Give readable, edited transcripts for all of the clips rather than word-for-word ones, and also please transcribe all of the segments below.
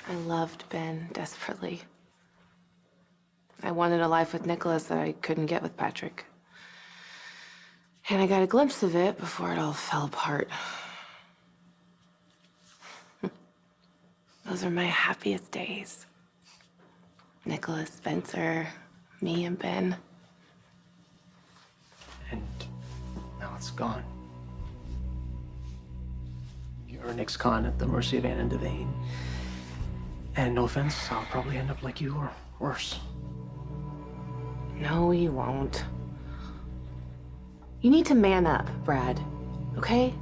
I loved Ben desperately. I wanted a life with Nicholas that I couldn't get with Patrick. And I got a glimpse of it before it all fell apart. Those are my happiest days. Nicholas, Spencer, me and Ben. And now it's gone. You're an ex-con at the mercy of Anne and Devane. And no offense, I'll probably end up like you or worse. No, you won't. You need to man up, Brad, okay?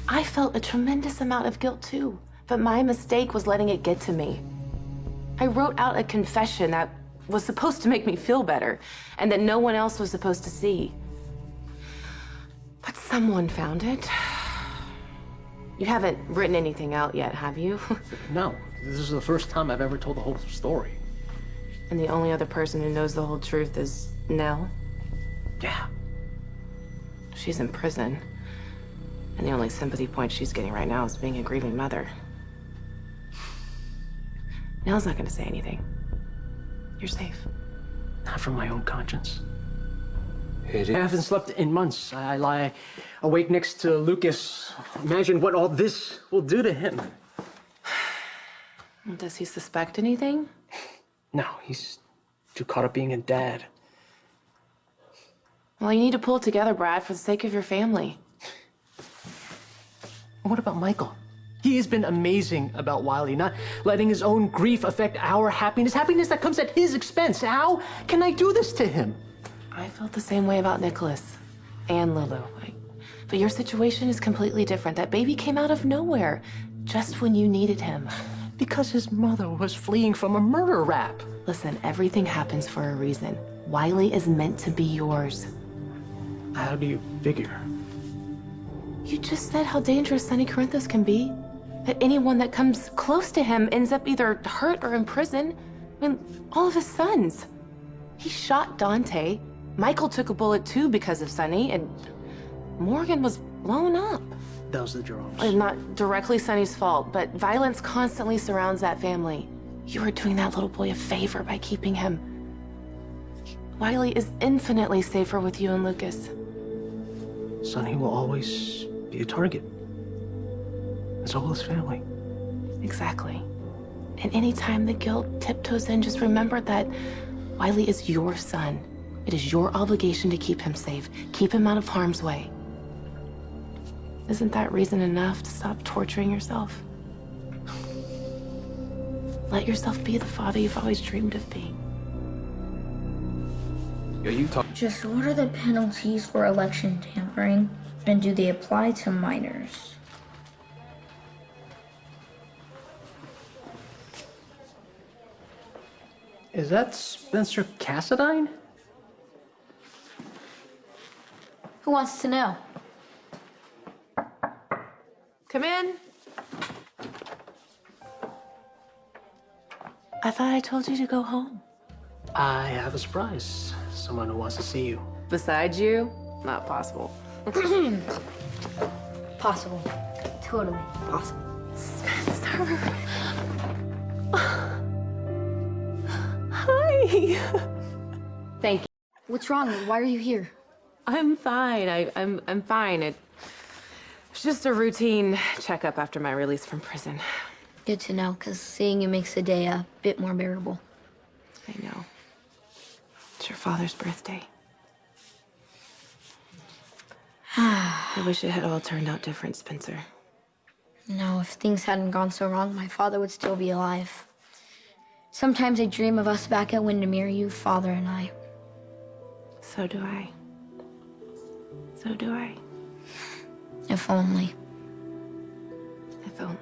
I felt a tremendous amount of guilt too, but my mistake was letting it get to me. I wrote out a confession that was supposed to make me feel better and that no one else was supposed to see. But someone found it. You haven't written anything out yet, have you? No, this is the first time I've ever told the whole story. And the only other person who knows the whole truth is Nell? Yeah. She's in prison. And the only sympathy point she's getting right now is being a grieving mother. Nell's not gonna say anything. You're safe. Not from my own conscience. I haven't slept in months. I lie awake next to Lucas. Imagine what all this will do to him. Does he suspect anything? No, he's too caught up being a dad. Well, you need to pull it together, Brad, for the sake of your family. What about Michael? He has been amazing about Wiley, not letting his own grief affect our happiness that comes at his expense. How can I do this to him? I felt the same way about Nicholas and Lulu. But your situation is completely different. That baby came out of nowhere, just when you needed him. Because his mother was fleeing from a murder rap. Listen, everything happens for a reason. Wiley is meant to be yours. How do you figure? You just said how dangerous Sonny Corinthos can be. That anyone that comes close to him ends up either hurt or in prison. I mean, all of his sons. He shot Dante. Michael took a bullet too because of Sonny, and Morgan was blown up. Those are the Jeromes. Not directly Sonny's fault, but violence constantly surrounds that family. You are doing that little boy a favor by keeping him. Wiley is infinitely safer with you and Lucas. Sonny will always be a target. And so will his family. Exactly. And anytime the guilt tiptoes in, just remember that Wiley is your son. It is your obligation to keep him safe, keep him out of harm's way. Isn't that reason enough to stop torturing yourself? Let yourself be the father you've always dreamed of being. Yeah, you talk. Just what are the penalties for election tampering, and do they apply to minors? Is that Spencer Cassadine? Who wants to know? Come in. I thought I told you to go home. I have a surprise. Someone who wants to see you. Besides you? Not possible. Possible. Totally possible. Spencer. Hi. Thank you. What's wrong? Why are you here? I'm fine. I'm fine. It's just a routine checkup after my release from prison. Good to know, because seeing you makes the day a bit more bearable. I know. It's your father's birthday. I wish it had all turned out different, Spencer. No, if things hadn't gone so wrong, my father would still be alive. Sometimes I dream of us back at Windermere, you, father, and I. So do I. So do I. If only. If only.